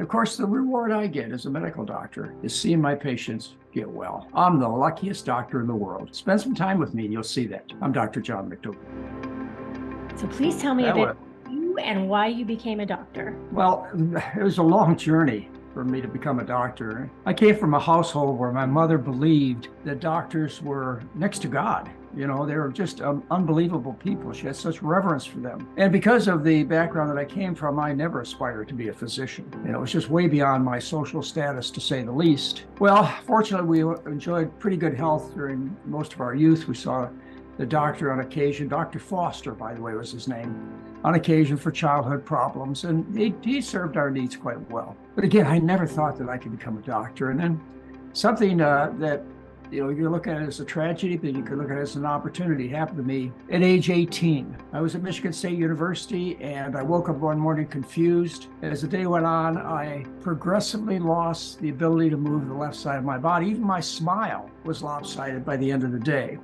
of course, the reward I get as a medical doctor is seeing my patients get well. I'm the luckiest doctor in the world. Spend some time with me, and you'll see that. I'm Dr. John McDougall. So please tell me a bit about you and why you became a doctor. Well, it was a long journey for me to become a doctor. I came from a household where my mother believed that doctors were next to God. You know, they were just unbelievable people. She had such reverence for them. And because of the background that I came from, I never aspired to be a physician. You know, it was just way beyond my social status, to say the least. Well, fortunately, we enjoyed pretty good health during most of our youth. We saw the doctor on occasion. Dr. Foster, by the way, was his name, on occasion for childhood problems. And he served our needs quite well. But again, I never thought that I could become a doctor. And then something that, you know, you look at it as a tragedy, but you could look at it as an opportunity. It happened to me at age 18. I was at Michigan State University, and I woke up one morning confused. As the day went on, I progressively lost the ability to move the left side of my body. Even my smile was lopsided by the end of the day.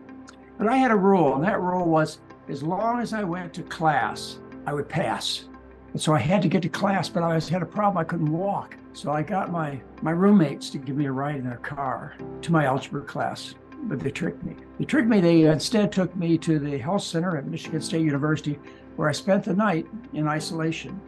But I had a rule, and that rule was, as long as I went to class, I would pass. And so I had to get to class, but I had a problem. I couldn't walk. So I got my roommates to give me a ride in their car to my algebra class, but they tricked me. They instead took me to the health center at Michigan State University, where I spent the night in isolation.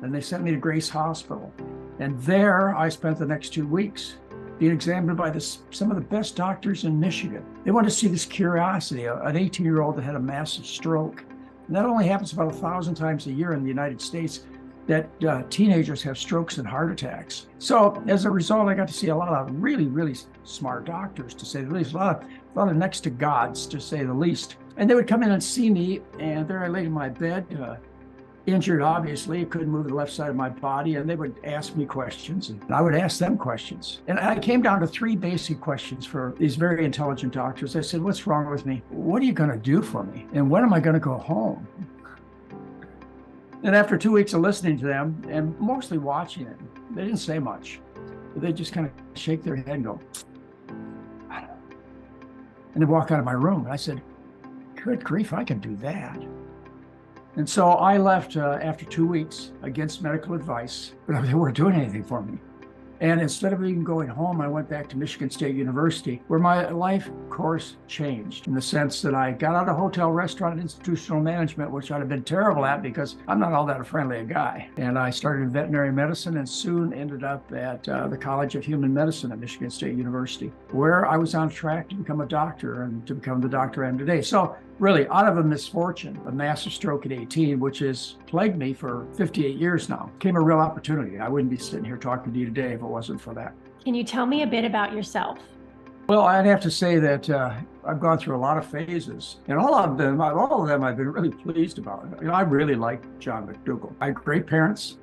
Then they sent me to Grace Hospital. And there I spent the next 2 weeks being examined by some of the best doctors in Michigan. They wanted to see this curiosity, an 18-year-old that had a massive stroke. And that only happens about 1,000 times a year in the United States, that teenagers have strokes and heart attacks. So as a result, I got to see a lot of really, really smart doctors, to say the least, a lot of next to gods, to say the least. And they would come in and see me, and there I laid in my bed, injured, obviously. I couldn't move the left side of my body, and they would ask me questions, and I would ask them questions. And I came down to 3 basic questions for these very intelligent doctors. I said, what's wrong with me? What are you going to do for me? And when am I going to go home? And after 2 weeks of listening to them, and mostly watching it, they didn't say much. But they just kind of shake their head and go, and they walk out of my room. And I said, good grief, I can do that. And so I left after 2 weeks against medical advice, but they weren't doing anything for me. And instead of even going home, I went back to Michigan State University, where my life course changed, in the sense that I got out of hotel, restaurant, and institutional management, which I'd have been terrible at because I'm not all that friendly a guy. And I started in veterinary medicine and soon ended up at the College of Human Medicine at Michigan State University, where I was on track to become a doctor and to become the doctor I am today. So really, out of a misfortune, a massive stroke at 18, which has plagued me for 58 years now, came a real opportunity. I wouldn't be sitting here talking to you today if it wasn't for that. Can you tell me a bit about yourself? Well, I'd have to say that I've gone through a lot of phases, and all of them I've been really pleased about. You know, I really like John McDougall. I had great parents.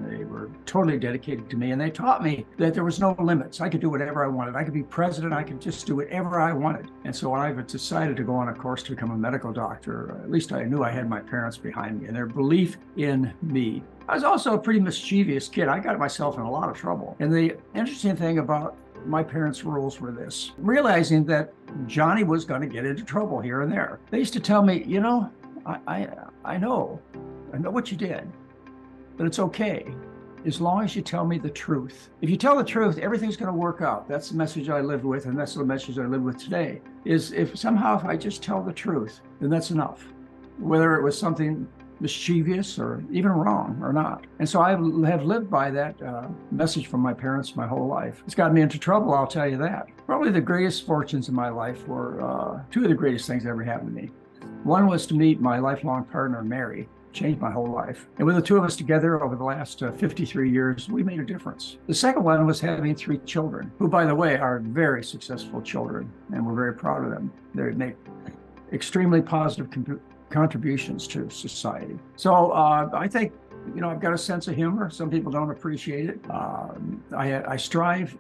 They were totally dedicated to me, and they taught me that there was no limits. I could do whatever I wanted. I could be president. I could just do whatever I wanted. And so when I decided to go on a course to become a medical doctor, at least I knew I had my parents behind me and their belief in me. I was also a pretty mischievous kid. I got myself in a lot of trouble. And the interesting thing about my parents' rules were this: realizing that Johnny was going to get into trouble here and there. They used to tell me, you know, I know what you did, but it's okay, as long as you tell me the truth. If you tell the truth, everything's going to work out. That's the message I lived with, and that's the message I live with today, is if I just tell the truth, then that's enough, whether it was something mischievous or even wrong or not. And so I have lived by that message from my parents my whole life. It's gotten me into trouble, I'll tell you that. Probably the greatest fortunes in my life were 2 of the greatest things that ever happened to me. One was to meet my lifelong partner, Mary. Changed my whole life. And with the 2 of us together over the last 53 years, we made a difference. The second one was having 3 children, who, by the way, are very successful children, and we're very proud of them. They make extremely positive contributions to society. So I think, you know, I've got a sense of humor. Some people don't appreciate it. I strive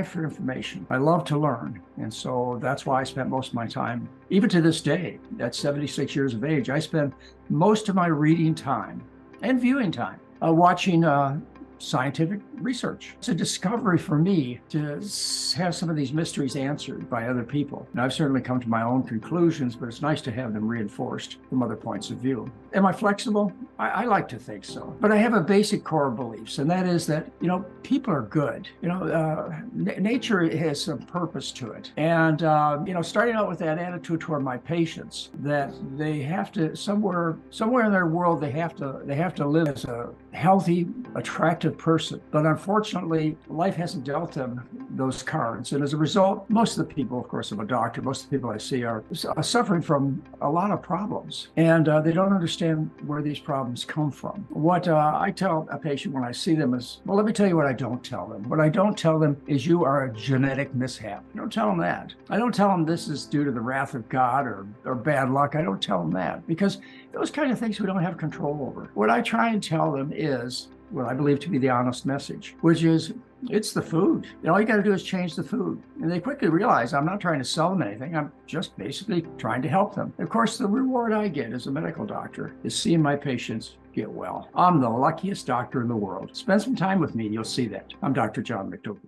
for information. I love to learn. And so that's why I spent most of my time, even to this day, at 76 years of age, I spend most of my reading time and viewing time watching scientific research. It's a discovery for me to have some of these mysteries answered by other people. And I've certainly come to my own conclusions, but it's nice to have them reinforced from other points of view. Am I flexible? I like to think so. But I have a basic core beliefs, and that is that, people are good. Nature has some purpose to it. And, starting out with that attitude toward my patients, that they have to, somewhere in their world, they have to live as a healthy, attractive person. But unfortunately, life hasn't dealt them those cards. And as a result, most of the people, of course, I'm a doctor, most of the people I see are suffering from a lot of problems. And they don't understand where these problems come from. What I tell a patient when I see them is, well, let me tell you what I don't tell them. What I don't tell them is you are a genetic mishap. I don't tell them that. I don't tell them this is due to the wrath of God or bad luck. I don't tell them that, because those kind of things we don't have control over. What I try and tell them is what I believe to be the honest message, which is it's the food. All you got to do is change the food. And they quickly realize I'm not trying to sell them anything. I'm just basically trying to help them. Of course, the reward I get as a medical doctor is seeing my patients get well. I'm the luckiest doctor in the world. Spend some time with me, you'll see that. I'm Dr. John McDougall.